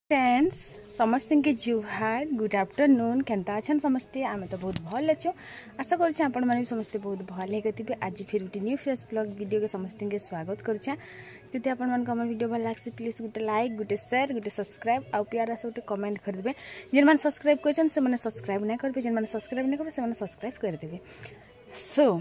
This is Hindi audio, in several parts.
फ्रेंड्स समस्त के जुहार गुड आफ्टरनून केंता अच्छा समस्ते आम तो बहुत भल अच्छे आशा करें आपण मैंने समस्ते बहुत भल है आज फिर गोटे न्यू फ्रेश ब्लॉग वीडियो के समस्त के स्वागत करें जदि आपम वीडियो भल लगे प्लीज गोटे लाइक गोटे शेयर गोटे सब्सक्राइब आउ प्यार आस गोटे कमेंट करदे जेन सब्सक्राइब कर सब्सक्राइब नहीं करेंगे जेन सब्सक्राइब नहीं करेंगे सब्सक्राइब करदे सो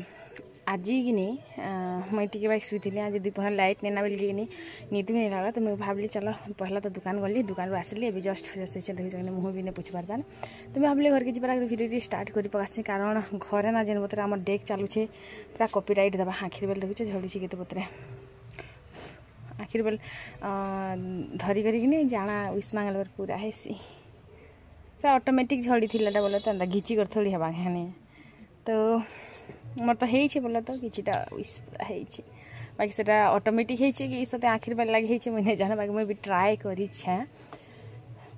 आज कि नहीं मुझे टी बैक शुई आज दोपहर लाइट नेना बोल कि नीति भी नहीं लगा तो मुझे भाविली चलो पहला तो दुकान गली दुकान रू आसली अभी जस्ट फ्रेश होती देखिए मुँह भी नहीं पूछी पार्तान तो मैं भाविली घर के जीवन भिडियो स्टार्ट कर पकासी कारण घरे ना जेन बतरे आम डेक चलुचे पूरा कॉपीराइट देवा आखिर बेल देखुचे झड़ुची के बतरे आखिर बेल धरी कर जाना उस मांगल पूरा हेसी ऑटोमेटिक झड़ी थी बोले तो घिची कर थोड़ी हवा खाने तो मोर तो है बोला तो किटा उस पूरा है बाकी से ऑटोमेटिक है कि सते आखिर बेल लगे मुझे नहीं जाना बाकी मुझे भी ट्राए करी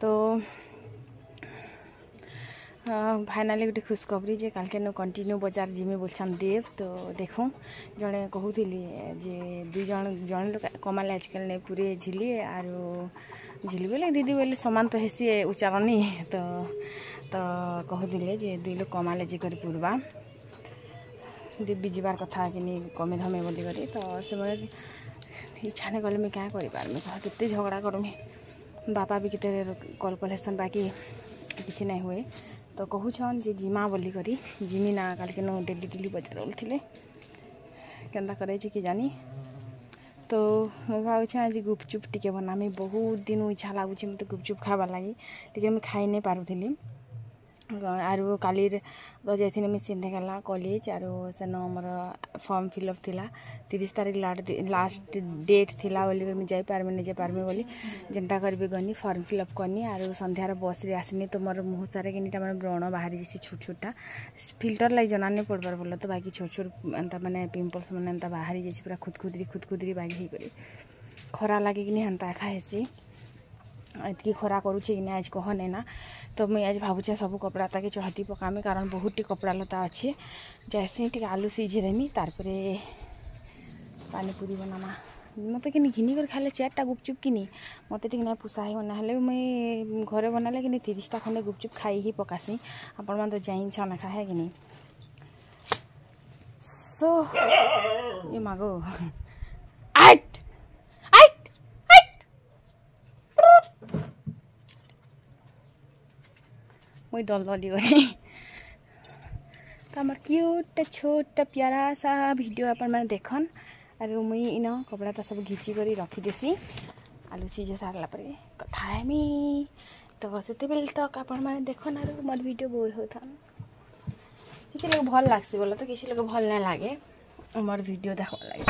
तो फाइनाली गोटे खुशखबरी जे काल के कंटिन्यू बाजार जिमी बोलछन देव तो देखो जड़े कहूली जे दुई जन लोग कमाले आजकल नहीं पूरे झिली आर झिली बोले दीदी बोले सामान तो हेसी उच्चारणी तो कहूले जे दुई लोग कमाले जे कर पूर्वा देवी जीवार कथा कि कमे धमे बोली करी तो से इच्छा नहीं गले मुझे क्या करें कितने झगड़ा करमी बापा भी कितने कल कलेसन बाकी किसी नहीं हुए तो कहून जे जिमा बोली करी जिमी ना काल के डेली डेली बजार बोलते केन्ता करे कि जानी तो मैं भावुँ आज गुपचुप टी बनामी बहुत दिन इच्छा लगुच मत गुपचुप खावा लगी टी मुझे खाई नहीं पारुली आरु काली तो जाइए मुझे सिंधेगला कॉलेज आरु सेन आमर फॉर्म फिलअप थिला 30 तारीख लास्ट डेट थिला बोली मुझे जाई पारमी नहीं पारमी बोली जेनता करी गनी फॉर्म फिलअप करनी आरु संध्यार बस रे आसनी तो मोर मुँह सारे कि मैंने व्रण बाहरी जाइए छोट छोटा फिल्टर लगे जना नहीं पड़बार बोला तो बाकी छोट छोट एंता मैंने पिंपल्स मैंने एंता बाहरी जाइए पूरा खुदखुदरी बागी हो खरा लगे कि हेन्ता एका हेसी एतकी खरा करुचे कि आज कहने ना तो मुझे आज भावुचे सब कपड़ा ताकि चढ़ती पकामी कारण बहुत टी कपड़ा लता अच्छे जैसे टी आलू सीझेमी तारपरे पानीपुरी बनामा मत कि घिनी कर खाले 4टा गुपचुप कि मत टी ना पोसाई ना मुई घरे बनाले कि 30टा खंडे गुपचुप खाई ही पकासी आपण मैंने तो जाइछा ना खाए कि सो ये मागो मुई दलदली गरी तो आम क्यूट छोटा प्यारा सा वीडियो अपन मैंने देखन आर मुई इन कपड़ा सब घिची कर रखीदेसी आलू सीझे सारा पर कथा हेमी तो से तक आपण मैंने देखन आर मोर वीडियो बोर होता किसी लोग भल लगसी बोला तो किसी लोग भल नहीं लगे मोर वीडियो देखा लगे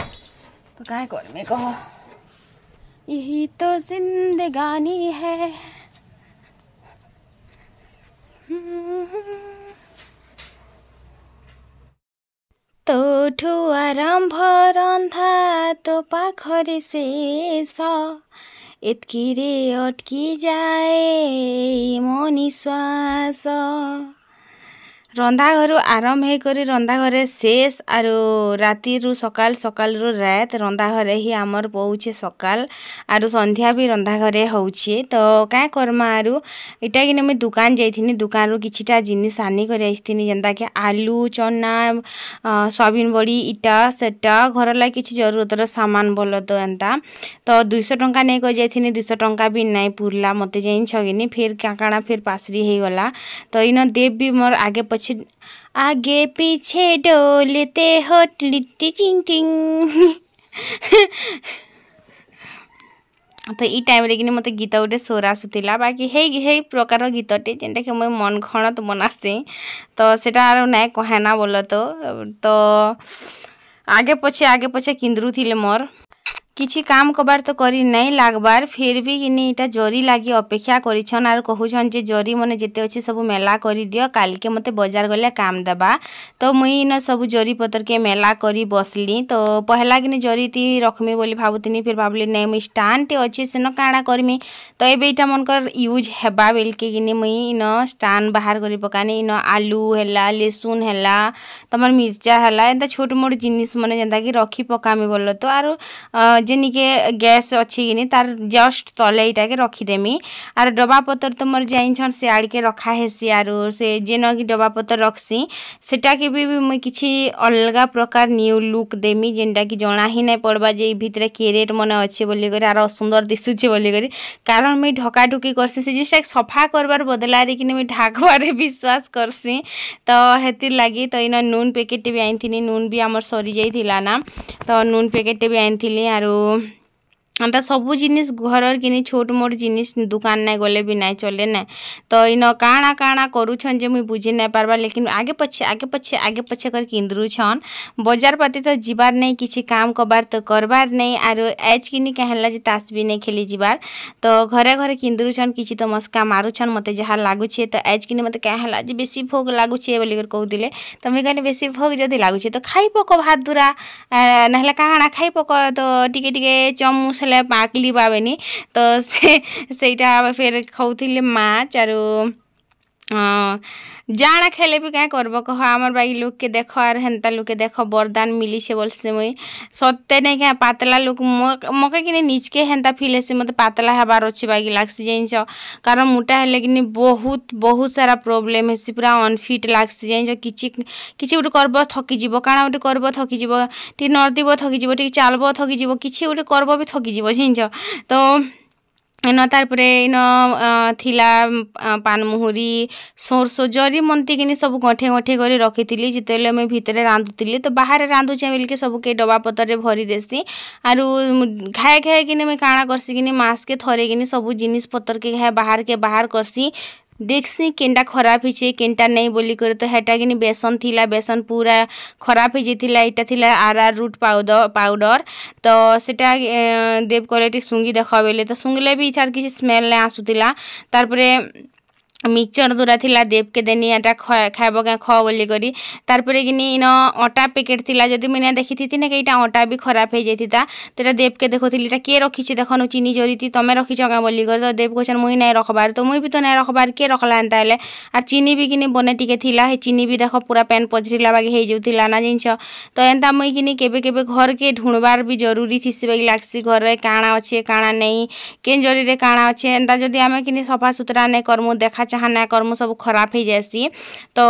तो क्या करमे कह यही तो जिंदगानी है तोठु आरंभ रंधा तो पाखरे शेष एतकी रे अटकी जाए मो निश्वास रंधा घर आरंभ होकर रंधा घरे शेष आरो राति रु सकाल सकाल रु रात रंधा घरे ही आमर पहुँचे सकाल आरो संध्या भी रंधा घरे होउछे तो क्या करमा आरु इटा कि मुझे दुकान जाइथिनी दुकान रू किछिटा जिनिस आनी कर आइथिनी जेंता कि आलू चना सोयाबीन बड़ी इटा सेटा घर ला किछि जरूरतर सामान बोल तो एंता तो 200 टंका नहीं कर जाइथिनी 200 टंका भी नहीं पुरला मते जाइन छगिनी फिर काकाना फिर पासरी हे गला तो इन देव भी मोर आगे पीछे डोलते हट लिट्टी टिंग टिंग तो ई टाइम रे कि मते गीत गोटे सोरा सुतिला बाकी हे प्रकार गीतटे जेनटा कि मुझे मन खण तो बनासी तो सेटा नाय कहना बोल तो आगे पछे किंद्रू थिले मोर किछि काम कबार तो करी नहीं लागबार फिर भी कि इटा जरी लागी अपेक्षा करिछन आर कहूछन जे जरी मने जेते अछि सब मेला करी दियो काल के मते बाजार गले काम देबा तो मुई न सब जरी पतर के मेला करी बसली तो पहला कि जरी ती रखमी बोली भाबुतनी फिर भाबली नहीं मुई स्टैंड टे अछि सेन काणा करमी तो एबे इटा मनकर यूज हेबा बेल के कि मुई न स्टैंड बाहर करी पकानी न आलू हेला लहसुन हेला तमर मिर्चा हेला एंता छोट मोट जिनिस मने जेंता कि रखी पकामी बोल तो आरो जेनिके गैस अच्छी कि तार जस्ट तले यहाँ के रखीदेमी आर डब्बा पतर तो मोर जाइन से आड़ के रखा हेसी आर से जेन कि डब्बा पतर रखसी सेटा के भी मुई किछि अलग प्रकार न्यू लुक देमी जेनटा कि जना ही नहीं पड़वा जे भितर केरेट मन अच्छे बोली करी आर सुंदर दिशुचे बोली करी कारण मुई ढका ढुकी करसी से जिसटा सफा करबार बदलारे कि मुई ढाकबारे विश्वास करसी तो हेतिर लगी तो इन नून पैकेट भी आनी नून भी आमर सरी जाइथिला ना तो नून पैकेट भी आनी आरो अंता सबू जिनिस घर कि छोट मोट जिनिस दुकान नहीं गले भी नहीं चले ना तो इन काଣା काଣା करूछन जे मुई बुझी नहीं पारबा लेकिन आगे पछे कर किंदरुछन बजार पाती तो जीवार नहीं किसी काम कबार तो करबार नहीं आर एज किनी कहला जे तास भी नहीं खेली जीवार तो घरे घरे किंदरुछन किसी तो मस्का मारुछन मते जहाँ लागुछे तो एज किनी मते कहला जे बेसी भोग लागुछे बोली कर कहूतिले तो मुई कहनी बेसी भोग जदि लागुछे तो खाई पक भात दुरा नहले काଣା खाई पक तो टिके टिके चमुच पाकली पावेनी तो सेटा फिर खाऊले माछ आरो जाना खेले भी क्या करब कह आमर बाई लोग के देख आर हेन्ता लोग के देख वरदान मिली से बोलसे मुई सत्य नहीं क्या पातला लोग मके कि निज के हेन्ता फिल हेसी मत पातला हबार अच्छे बागी लागसी जाइछ कारण मोटा हेले कि बहुत बहुत सारा प्रोब्लेम हेसी पूरा अनफिट लागसी जाइछ किछि किछि गोटे करब थकी जीव काଣା गोटे करब थकी जीव टी नर्दिब थकी जीव टी चालब थकी जीव किछि गोटे करब भी थकी जीव जाइछ तो इन तारपरे इन थिला पानमुहुरी सोरसो जरी मंती कि सब गठे गठे कर रखी जिते मुझे भितर रांधुली तो बाहर रांधुचे बोलिके सब के डब्बा पतर भरी देसी आर घाए घाए कि मुझे काଣା करसी कि मास के थरे कि सब जिनिस पतर के घाए बाहर के बाहर करसी देखसी केनटा खराब हिचे केनटा नहीं बोली कर तो हेटा कि बेसन थिला बेसन पूरा खराब हो जाइथिला इटा थिला आर रूट पाउडर तो सेटा देव क्वालिटी सुंगी देखा बेले तो सुंगले भी इथार किसी स्मेल नहीं आसुतिला तारपरे मिक्सचर दूरा थिला देव के देनी एटा खाइब क्या ख बोली करी तारपरे कि इन अटा पैकेट थिला जदि मुझे देखी थी ना कि अटा भी खराब हो जाता तो देव के देखुली किए रखी देखन चीनी जरीती तुम रखीच क्या बोली कर तो देव क्वेश्चन मुई नहीं रखबार तो मुई भी तो नहीं रखबार किए रखला एंता हेले आर चीनी भी कि बने टिके थिला हे चीनी भी देख पूरा पैन पचरिला बागी हो जाऊला ना जिनस तो एंता मुई कि केबे केबे घर के ढूंढबार भी जरूरी थी बागी लागसी घर काଣା अच्छे काଣା नहीं केन जरी काଣା अच्छे एंता जदि आम कि सफा सुतरा नहीं करमु देखा चाहा ना करमु सब खराब हो जासी तो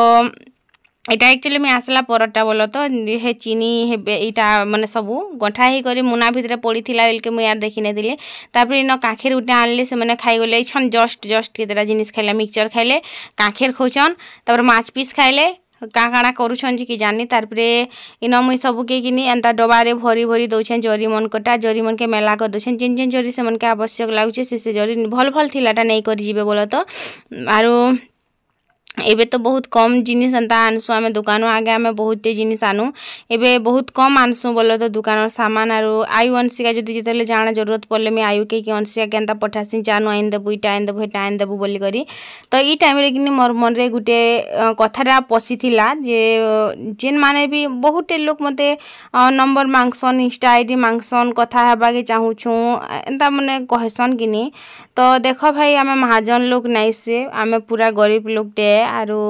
এটা एक्चुअली मैं आसला परटा बोल तो हे चीनी हेटा माने सबू गंठा ही करी मुना भितर पड़ी बोल मुझे यार देखी नहीं तापर इन काखेर गोटे आनले से मैंने खाईगले छन जस्ट केतेटा जिनिस खाइले मिक्सचर खाइले काखेर खाऊन तापर माछ पीस खाइले काଣା करूछन कि जानी तारपरे इन मुई सब के कि एंता डबारे भरी भरी दौछन जरी मन कटा जरी मन के मेला कर दौछन जेन जेन जरी से मन के आवश्यक लागुचे से जरी भल भल थिलाटा नहीं कर जीवे बोल तो आरो एबे तो बहुत कम जिनिस एंता आनसु आम दुकान आगे आम बहुत जिनिस आनु एबे बहुत कम आनसु बोल तो दुकान सामान आरो आयु अंशिका जदि जिते जाना जरूरत पड़े मैं आयु के अंशिका के एंता पठासी जानु आइन देबू इटा आइन देबू हेटा आइन देबू बोली करी तो ई टाइम रे कि मोर मन रे गुटे कथाटा पशिथिला जे जेन माने भी बहुत लोग मते नंबर मांगसन इंस्टा आईडी मांगसन कथा हेबा के चाहूछु एंता माने कहसन कि तो देख भाई आम महाजन लोग नहीं से आम पूरा गरीब लोग टे आरो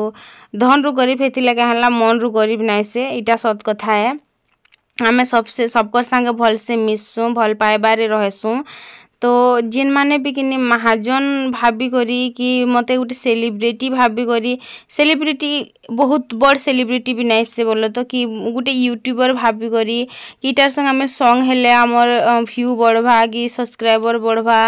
धन रु गरीब हेतिला कहला मन रु गरीब नहीं से इटा सत कथा है आम सबसे सबकर संगे भल से मिससु भल पाइबारे रहसु तो जेन माने भी कि महाजन भाभी करी कि मते गोटे सेलिब्रिटी भाभी करी सेलिब्रिटी बहुत बड़ सेलिब्रिटी भी नहीं से बोल तो कि गोटे यूट्यूबर भाभी करी कि इटार संग आम सॉन्ग हेले आमर व्यू बढ़वा कि सब्सक्राइबर बढ़वा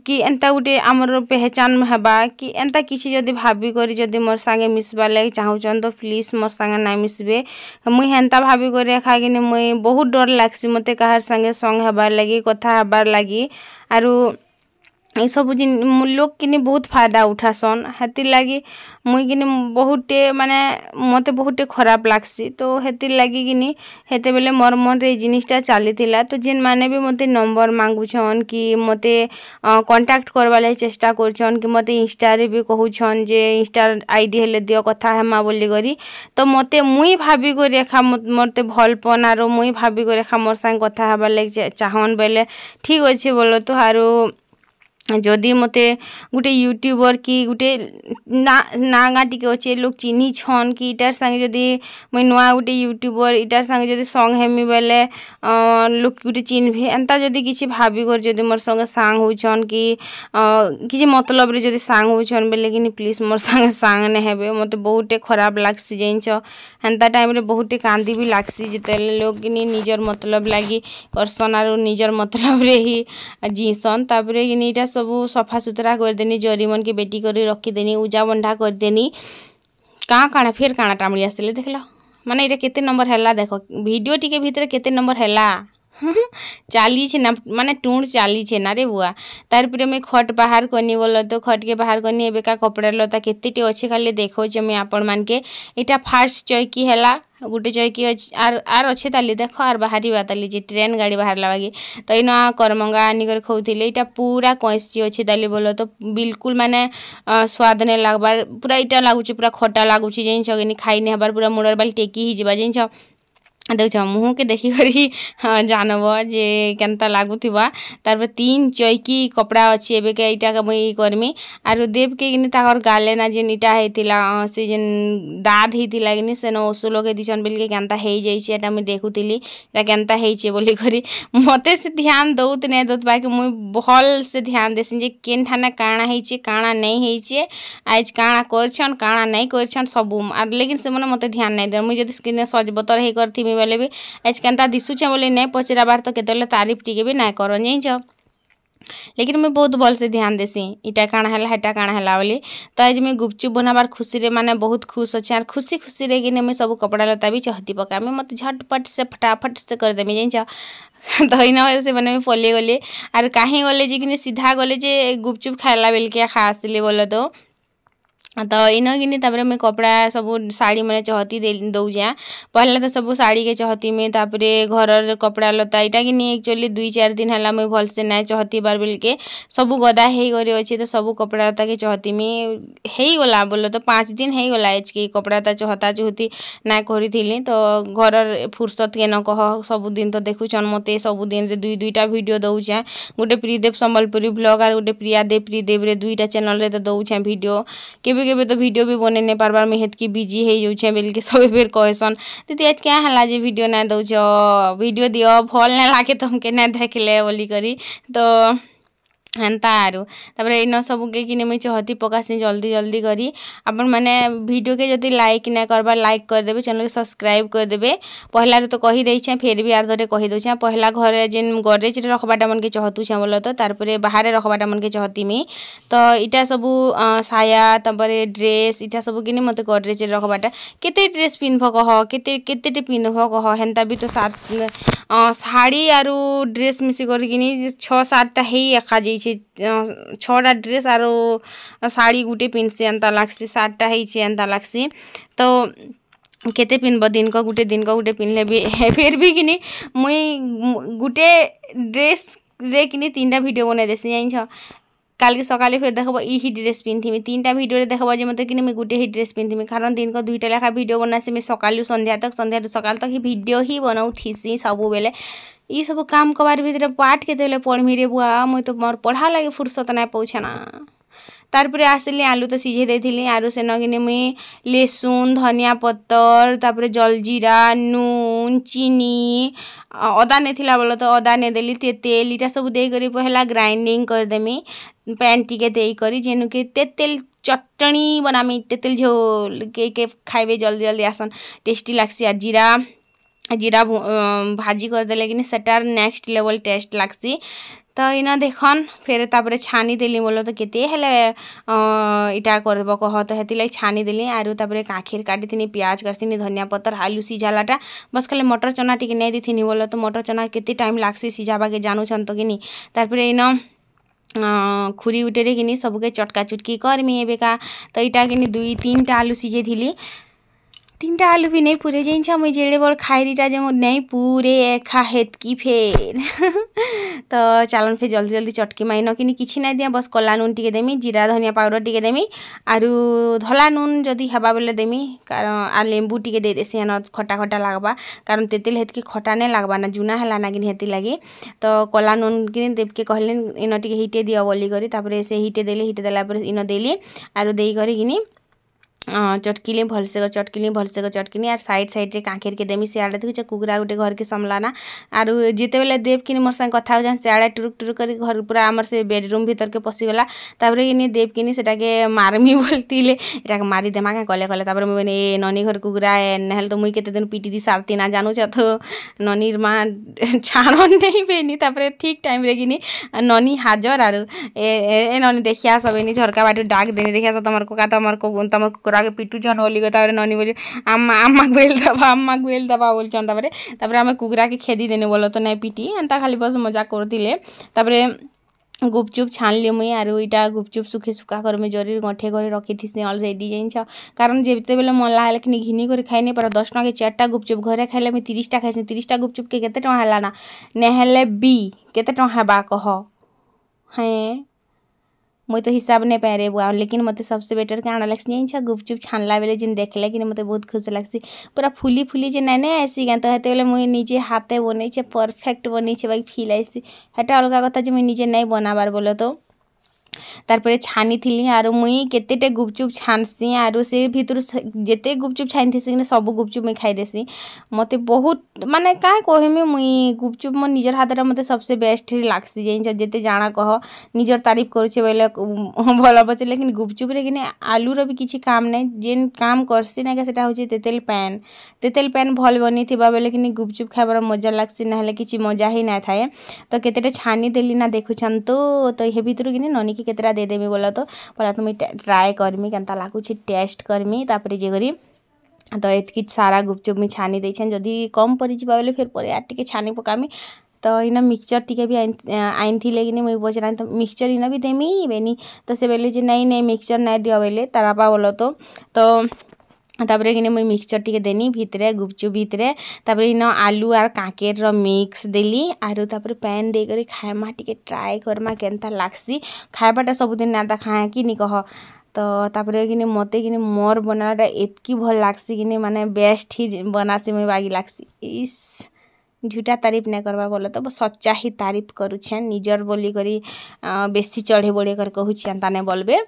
कि एंता गोटे आमर पहचान हेबा कि एंता किसी जदि भाभी करी जदि मोर संगे मिसबार लगे चाहूचन तो प्लीज मोर संगे ना मिसबे मुई हेन्ता भाभी करी एखा कि मुई बहुत डर लागसी मते कहार संगे सॉन्ग हेबार लगी कथा हेबार लगी आरु ये सब लोग कि बहुत फायदा उठासन हेतिर लगी मुई कि बहुटे माने मते बहुटे खराब लागसी तो हेतिर लगी कि हेते बेले मोर मन रे जिनिसटा चलीथिला तो जेन माने भी मते नंबर मांगुछन कि मते कांटेक्ट करबा ले चेष्टा करछन कि मते इंस्टा रे भी कहूछन जे इंस्टा आईडी हेले दियो कथा हेमा बोली करी तो मते मुई भाभी को रेखा मते भलपन आरो मुई भाभी को रेखा मोर संग कथा हेबा ले चाहन बेले ठीक अछि बोलो तो आरो जदि मते गुटे यूट्यूबर कि गुटे नागा टिके अच्छे लोग चिन्ही छन कि इटार संगे जदि मुई नुआ गुटे यूट्यूबर इटार संगे जदि संग हेमी बेले लोग गुटे चिन्हे एंता जदि किछि भाबी कर जदि मोर संगे सांग होछन कि किछि मतलब रे जदि सांग होछन बेले कि प्लीज मोर संगे सांग ने हेबे मते बहुते खराब लागसी जैंच एंता टाइम रे बहुते कांदी भी लागसी जते लोग कि निजर मतलब लागी करसन आरो निजर मतलब रे ही जीसन तापरे कि इटा सबू सफा सुतरा करदेनी जरी मन के बेटी कर रखीदेनी उजा बंधा करदेनी काँ काଣା फिर काଣା टामड़ी आसले देखल माने इटा केते नंबर हैला देख वीडियो टिके भीतर केते नंबर हैला चाली छे ना माने टूण चाली छे ना रे बुआ तार पर मैं खट बाहर करनी बोल तो खट के बाहर करनी एबेका कपड़ा लता केतेटे अच्छे खाली देखो मुई आपण मान के इटा फास्ट चौकी हैला गुटे चौकी आर अच्छे ताली देख आर बाहरी ताली जे ट्रेन गाड़ी बाहर लगे तो इन करमंगा आनिकर खाऊले यहाँ पूरा कैंची अच्छे ताली बोल तो बिल्कुल माने स्वाद नहीं लगबार पूरा इटा लगुच पूरा खटा लगुच जिनस खाई नहीं हबार पूरा मुड़र बाल टेकी ही जावा जिनस देख मुँह के देखी करी जानब जे केनता लगुवा तार 3 चौकी कपड़ा अच्छी एबेका इटा के मुई करमी आरु देव के कि ताकर गाले ना जेन इटा हेतिला से जेन दाद हेतिला कि सेन ओसु लगे दिसन बेल के केनता हेई जाइछे एटा मुई देखुतिली एटा केनता हेइछे बोली करी मते से ध्यान दउत नै दउत बाकी मुई भल से ध्यान देसिन जे केन ठाना काଣା हेइछे काଣା नै हेइछे आज काଣା करछन काଣା नै करछन सबु लेकिन से मने मते ध्यान नै दे मुई जदि स्किन सजबतर हे करथि बेले भी आज केनता दिशुचे बोले नहीं पचराबार तो केतले तारीफ टिके भी ना कर जाइछ लेकिन मैं बहुत भल से ध्यान देसी इटा काଣା हैला हेटा काଣା हैला बोली तो आज मैं गुपचुप बनाबार खुशी रे माने बहुत खुश अच्छे और खुशी खुशी रे कि मैं सब कपड़ा लता भी चहती पका मैं मत झटपट से फटाफट से कर देमी जाइछ तो इन से मैंने पलि गली और कहीं गले जे सीधा गले जे गुपचुप खाइला बेल के खा आसली बोले तो इन कि तापर मैं कपड़ा सब साड़ी मैंने चहती दौजा पहले तो सब साड़ी के चहती में तापरे घर कपड़ा लता इटा कि एक्चुअली 2-4 दिन है मुई भल से ना चहती बार बेल के सब गदा हो गए अच्छे तो सब कपड़ा लता के चहती में हो गला बोलो तो 5 दिन हो गला एच के कपड़ा ता चहता चहती ना करी तो घर फुर्सत के न कह सब दिन तो देखुन मत सब दिन रे 2-2टा वीडियो दौचा गोटे प्रीदेव संबलपुरी ब्लॉग और गोटे प्रियादेव रे 2टा चैनल रे तो दौचा वीडियो केबे तो वीडियो भी बने नहीं पारबार मैं हेतकी बिजी हो जाऊे बेल के सब फिर कहसन दीदी आज क्या है जे वीडियो ना दौच वीडियो दियो भल ना लागे तुमके ना देखले बोली करी तो हेन्ता आरु तापर इन सब के कि मुई चहती पकासी जल्दी जल्दी करी अपन मैंने वीडियो के जदि लाइक ना करबा लाइक कर देबे चैनल के सब्सक्राइब कर देबे पहला रे तो कही देछे फिर भी आर दरे कही देछे पहला घरे जेन गरेज रे रखबाटा मन के चहतु छे बोल तो तार परे बाहर रखबाटा मन के चहती मी तो इटा सब साया तापर ड्रेस इटा सब कि मते गरेज रे रखबाटा केते ड्रेस पिनभ कह केते पिनभ कह हेन्ता भी तो साड़ी आरु ड्रेस मिसी कर 6-7टा हेई एखा जाइछे 6टा ड्रेस आरो साड़ी गुटे पिनसे एंता लागसी 7टा हेइछे एंता लागसी तो केते पिनब दिन को गुटे पिनले भी फिर भी कि मुई गुटे ड्रेस रे कि 3टा वीडियो बना देसी जाइछ काल के सकाले फिर देखब ही ड्रेस पिंधिमी 3टा वीडियो रे देखब जे मते कि मैं गुटे ही ड्रेस पिंधिमी कारण दिन को 2टा लेखा वीडियो बनासी मैं सकालू संध्या तक सकाल तक ही वीडियो ही बनाऊ थीसी सब बेले ये सब काम कबार भीतर पाठ के देले पढ़मी रे बुआ मुई तो मोर पढ़ा लगे फुर्सत ना पहुँचे ना तारपरे आसली आलू तो सीझे देथिली आरु से नगिने मुई लहसुन धनिया पत्तर तापरे जलजीरा नून चीनी अदा नेथिला बोलो तो अदा ने देली तेल इटा सब दे करी पहला ग्राइंडिंग कर देमी पैन टिके दे करी जेनु के तेल चटनी बनामी तेल झोल के खाइबे जल्दी जल्दी आसन टेस्टी लागसी आ जीरा भाजी कर देले कि सेटार नेक्स्ट लेवल टेस्ट लागसी तो इन देखन फिर तापरे छानी देली बोलो तो केते हेले इटा करब कह तो हेती छानी देली आरु तापरे काखिर काटी प्याज काटनी धनिया पत्तर आलू सीझालाटा बस खाली मटर चना टिके नहीं देथिनी बोलो तो मटर चना केते टाइम लागसी सीझाबा के जानूछन तो कि तारपरे इन खुरी उटेरे कि सबके चटका चुटकी करमी एबेका तो इटा कि 2-3टा आलू सीझे थिली तीन टा आलू भी नहीं पूरे जाइछा मुई जेड़े बड़ खाइरीटा जे नहीं पूरे एखा हेतकी फेर तो चलन फिर जल्दी जल्दी चटकी माइन कि किसी ना दिया बस कला नून टिके देमी जीरा धनिया पाउडर टिके देमी आरु धला नून जदि हेबा बेले देमी कारण आ लेंबू टिके दे देसी न खटा खटा लागबा कारण तेतेल हेतकी खटा नहीं लागबा ना जुना हला ना कि हेती लगी तो कला नून कि देवके कहले इन टिके हिटे दियो बोली करी तापर से हिटे देला पर इन देली आरु देई करी किनी चटकिली भलसे कर चटकिली आर साइड साइड रे कांखेर के देमी सियाड़े देखिछ कुकुरा गुटे घर के समलाना आरु जिते बेले देव किनी मोर संग कथा हो सियाड़े टुरुक टुरुक कर घर पूरा आमर से बेडरूम भीतर के पसिगला तापर किनी देव किनी सेटा के मारमी बोलतिले एटा मारी देमा के कले कले तापर मुई ए ननी घर कुकुरा नहल तो मुई केते दिन पीटी दी सारती ना जानू छ तो ननीर मां छाणन नहीं बेनी तापर ठीक टाइम रे किनी ननी हाजर आरु ए ननी देखिया सबेनी झरका बाटू डाक देनी देखिया तमर को आगे पिटू छन बोली तापर ननी बोली अम्मा बेल दबा बोल छन तापर आमे कुकुरा के खेदी देने बोलो तो नहीं पिटी एंता खाली बस मजाक करतिले तापर गुपचुप छानली मुई आरु इटा गुपचुप सुखे सुखा कर में जरी गंठे करे रखी थी ऑलरेडी जाइछ कारण जेते बेले मन लागले कि घिनी करे खाइने पर 10 टका के 4टा गुपचुप घरे खाइले मैं 30 टा खाइसी 30 टा गुपचुप के केते टका हला ना नेहले बी केते टका हेबा कह हैं मुई तो हिसाब नहीं पाए रे बुआ लेकिन मते सबसे बेटर के आना लग्सी गुपचुप छानला बेले जिन देखले कि मते बहुत खुश लग्सी पूरा फुली फुली जे नाने ऐसी गान तो हेते बेले मुई निजे हाथे बनै छे परफेक्ट बनै छे बाकी फील आइसी हेटा अलगा कथा जे मुई निजे नहीं बनाबार बोले तो तारपरे छानी थिली आरु मुई केतेटे गुपचुप छानसी आरु से भितर जेते गुपचुप छानी थी कि सब गुपचुप मुई खाई देसी मते बहुत माने काहे कहमी मुई गुपचुप मो निजर हाथ मते सबसे बेस्ट लागसी जे जेते जाना कह निजर तारीफ करूछे बोले भल बचे लेकिन गुपचुप रे किने आलू रो भी किछि काम नहीं जेन काम करसी ना सेटा होची तेतेल पैन भल बनी थिबा बोले कि गुपचुप खाइबार मजा लागसी ना किछि मजा ही ना थाए तो केतेटे छानी देली ना देखुछन तो हे भितर किने ननी के केतरा दे देमी बोला तो पहला तो मुई ट्राए करमी केनता लागुछि टेस्ट करमी तापरे जे करी तो एतकी सारा गुपचुप मुई छानी देछन जदी कम परि जिबा बोले फिर पर यार टिके छानी पकामी तो इना मिक्सचर टिके भी आइन थी लेकिन मुई बचरा तो मिक्सचर इना भी देमी बेनी तो से बेले जे नहीं मिक्सचर नहीं दिया बेले तारापा बोलो तो तापरे किने मुई मिक्सचर टिके देनी भितरे गुपचुप भितरे तापरे इन आलू आर काकेर रो मिक्स देली आरु तापरे पैन दे करी खाएमा टिके ट्राए करमा केनता लागसी खाएबाटा सबुदिन नादा खाए कि नी कह तो तापरे किने मते किने मोर बनाटा एतकी भल लागसी किने माने बेस्ट ही बनासी मुई बागी लागसी इस झूठा तारीफ नहीं करवा बोले तो सच्चा ही तारीफ करुछे निजर बोली करी बेसी चढ़े बढ़े कर कहूछि एंता नहीं बोलबे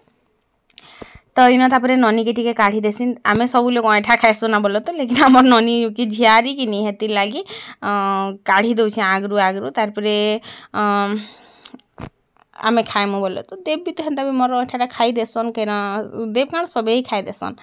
तो इन तापर ननी के टिके काढ़ी देसी आमे सब लोग ऐठा खाइसु ना बोलो तो लेकिन हमर ननी की झियारी कि नहीं हेती लगी काढ़ी दौछे आगरू तारपरे आमे खाएमु बोले तो देव भी तो हेन्ता भी मोर एठाटा खाई देसन के ना देव काण सबे ही खाई देसन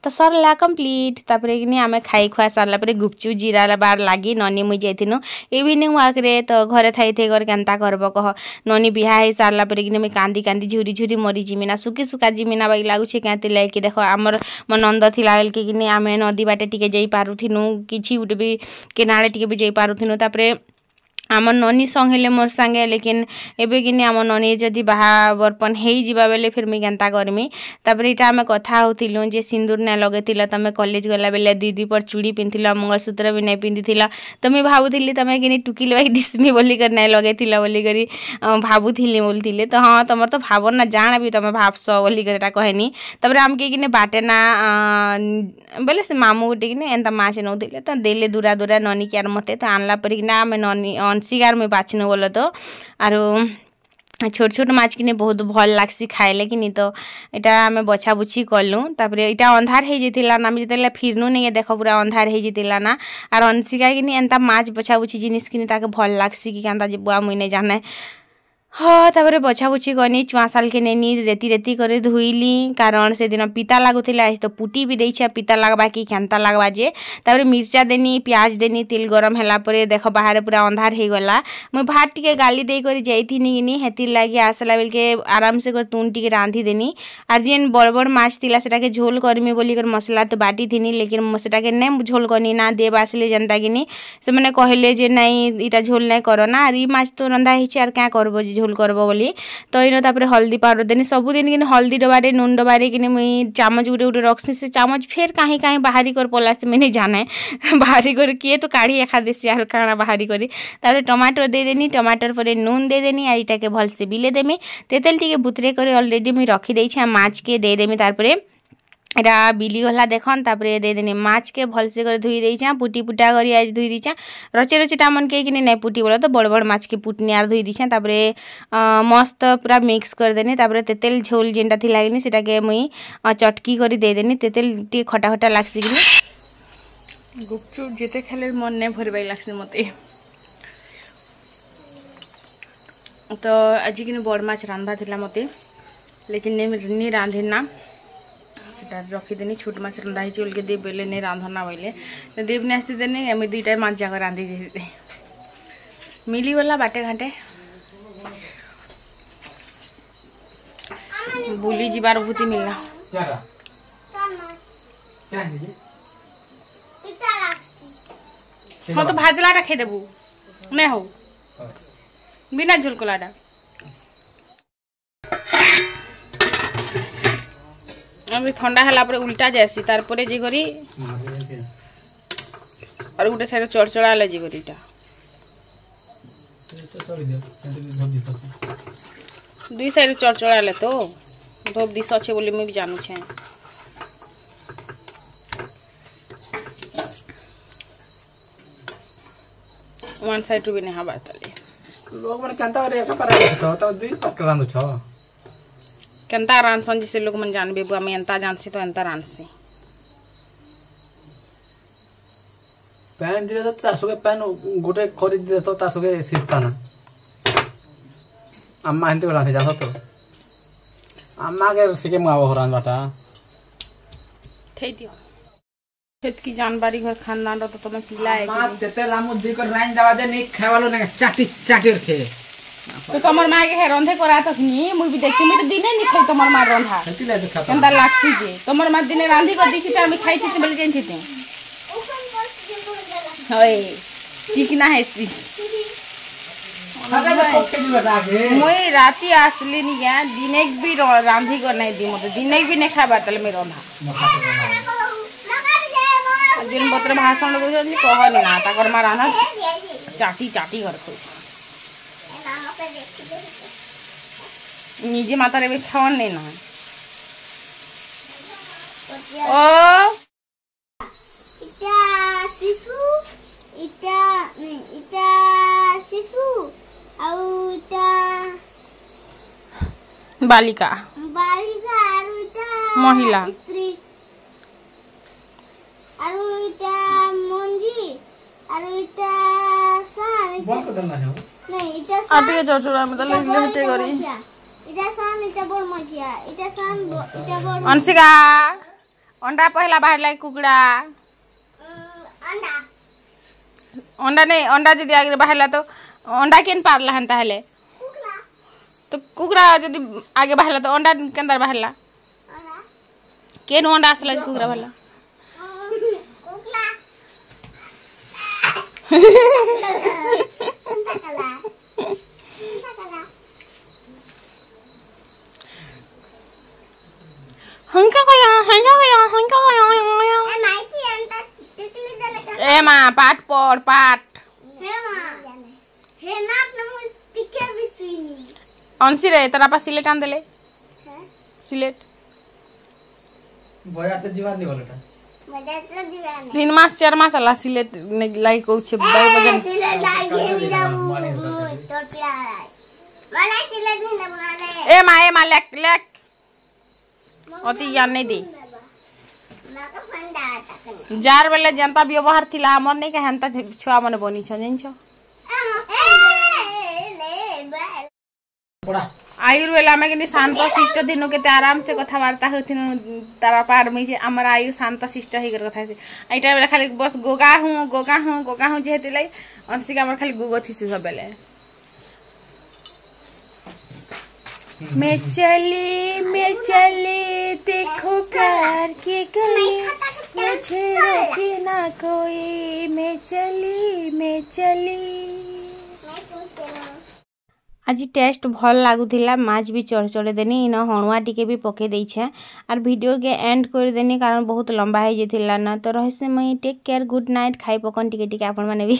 तो सरला कंप्लीट तापरे कि आमे खाई खुआ सरला परे गुपचुप जीरा बार लागी ननी मुई जाइथिनु इवनिंग वाक रे तो घरे थाई थे कर केनता करबो कह ननी बिहा हे सरला परे कि मैं कांदी कांदी झुरी झुरी मरी जिमिना सुकी सुका जिमिना बागी लागुछे केते लाइक देखो आमर मो नंद थिला बेल कि आमे नदी बाटे टिके जाई पारुथिनु किछि उटे भी केनाळे टिके भी जाई पारुथिनु तापरे आम ननी संग हेले मोर संगे लेकिन एबे कि आम ननी जदि बाहा बर्पण हो जावा बेले फिर मुई केनता करमी तापर इटा आम कथा होतिलु जे सिंदूर ना लगेतिला तमे कॉलेज गला बेले दीदी पर चूड़ी पिंधिला मंगलसूत्र भी नहीं पिंधिला तो मैं भावुथिली तमे कि टुकी लगे दिसमी बोली कर नहीं लगेतिला बोली करी भावुथिली बोलथिले तो हाँ तुम तो भावन ना जान भी तुम भावस बोली कर कहनी तापर आमके कि बाटे ना बोले से मामू गोटे कि एंता माछ नौथिले तो देले दूरा दूरा ननी के मते तो आनला पर कि आम ननी शिकार में बाछनु बोलो तो आरो छोट छोट माछ किने बहुत भल लागसी खाइले कि तो इटा आमे बछा बुछी कलु तापरे इटा अंधार हो जाइतिला ना जेतेला फिरनु नहीं देख पूरा अंधार हो जाइतिला ना आर अंशिका किनी एंता माछ बछा बुछी जिनिस किनी ताके भल लागसी कि कांता जे बुआ मुई नहीं जाने हाँ तापर बछा बुछी गनी चुआ साल के नेनी रेती रेती करे धुईली कारण से दिन पिता लागुला तो पुटी भी देछे पिता लगवा कि केनता लगवा जे तापर मिर्चा देनी प्याज देनी तेल गरम होला परे देख बाहर पूरा अंधार हो गला मुई भात टिके गाली दे कर जाइथिनी कि हेतिर लागी आसला बेल के आराम से कर तुन टिके रांधी देनी आर जेन बड़ बड़ माछ थिला सेटा के झोल करमी बोली कर मसला तो बाटी थिनी लेकिन सेटा के नहीं झोल करनी ना देव आसले जनता कि से मैंने कहले जे नहीं इटा झोल नहीं करो ना आर ई माछ तो रंधा हिचे आर क्या करबो झोल करबो बोली तो इन तापर हल्दी पाउडर देनी सबुदिन कि हल्दी डबारे नून डबारे कि मुई चामच गुटे गुटे रखसी से चामच फेर कहीं कहीं बाहरी कर पला से मैंने जाने बाहरी कर किए तो काढ़ी एखा देसी यार काଣା बाहरी करी तापर टमाटर दे देनी टमाटर पर नून दे देनी आ इटा के भल से बिले देमी तेतेल टिके बुतरे करे ऑलरेडी मुई रखी देछि आ माछ के दे देमी तापर एटा बिली गला देखन तापर दे देनी माछ के भल से कर धुई देइछा पुटी पुटा करी आज धुई दीछा रचे रचे टामन के किने नै पुटी बोला तो बड़ बड़ माछ के पुटनी आर धुई दीछा तापर मस्त पूरा मिक्स कर देनी तापर तेतेल झोल जेंटा थी लागनी सेटा के मुई चटकी करी दे देनी तेतेल टी खटा खटा लागसी कि गुपचुप जेते खेले मन नै भरबाई लागसी मते तो आज कि बड़ माछ रांधा थिला मते लेकिन नहीं रांधे ना सेटा रखीदेनी छोट माछ रंधा ही बोल के देव बोले नहीं रांधना बोले तो देव ने आसते देने आम दुईटा माछ जाक रांधि दे मिलीगला बाटे घाटे बुली जीवार भूति मिलना हाँ तो भाजलाटा खेदेबू नहीं हो बिना झोल कलाटा अभी ठंडा है उल्टा जासी तार परे जी करी और गोटे साइड चढ़चड़ा ले जी करी दुई साइड चढ़चड़ा ले तो धोप दिस अच्छे बोली मुझे भी जानू छे वन साइड भी नहीं हवा तले लोग मन कंता रे का पर तो दुई पक रांदु छ केंता रांधसन जिसे लोग मन जानबे बुआ मैं एंता जानसी तो एंता रांधसी पैन दिले तो तार सुगे पैन गोटे खरीद दे तो तार सुगे सिस्ता ना अम्मा हिंते रांधे जा तो अम्मा के सिके माव हरान बाटा थई दियो खेत की जानबारी घर खानदान रो तो तुम पिला है मां तेते रामु दी कर राइन जावा दे नहीं खावालो ने चाटी चाटी रखे तो तमर माँ के रंधे करा तखनी मुई भी देखी मुई तो दिने नहीं खाई तमर माँ रंधा केंता लागसी जे तमर माँ दिने रांधी को देखी तार मैं खाई थी बोले जेन थी होय ठीक ना है सी मुई राती आसली नहीं गया दिने भी रांधी को नहीं दी मते दिने भी नहीं खाबा तले मैं रंधा दिन बत्र भाषण बोलछन कहनी ना ताकर माँ रांधा चाटी चाटी घर खोज निजे माता रे खावन नहीं ना ओ इटा शिशु इटा नहीं इटा शिशु और इटा बालिका बालिका और इटा महिला स्त्री और इटा मंजी और इटा सान बोल को दलना है नहीं इटा आटे चौचुरा में तले लेटे करी इटा सान इटा बड़ मछिया इटा सान इटा बड़ अंशिका अंडा पहला बाहर लाग कुकड़ा अंडा अंडा नहीं अंडा जदि आगे बाहरला तो अंडा केन पारला हन ताहले कुकला तो कुकड़ा जदि आगे बाहरला तो अंडा केंदर बाहरला अंडा केन अंडा असला कुकड़ा बाहरला कुकला कला हंका गया ए माइती अंता टिकली दले ए मां पाठ पढ़ पाठ हे मां हे नाक नमु टिके बिसिनी अंशी रे तोरा पास सिलेट आन देले सिलेट बया से जीवन नहीं बोलटा मजा तो दीवाना 3 मास 4 मास ला सिलेट लाई को छे बाई बगन सिलेट लागे जाऊ तो प्यारा वाला सिलेट नहीं ना बना ले ए मां लेक अति ज्ञान नहीं दी नाका फंडा तक जार बेले जनता व्यवहार थिला हमर नहीं कहनता छुआ मन बनी छ जइन छ पड़ा आयुर्वेला में कि शांत शिष्ट दिनो के आराम से कथबार्ता होथिन तारा पार में जे हमर आयु शांत शिष्ट ही कर कथा से आइटा बेला खाली बस गोगा हूं जेते लाई अंशिका हमर खाली गोगो थी सब बेले मैं चली देखो प्यार के गली मुझे रोके ना कोई मैं चली आज टेस्ट भल लगुला माछ भी चढ़ देनी इन हणुआ टिके भी पके देछे आर वीडियो के एंड कर देनी कारण बहुत लंबा हो जाता ना तो रहस्यमयी टेक केयर गुड नाइट खाई पकन टिके टिके आपण माने भी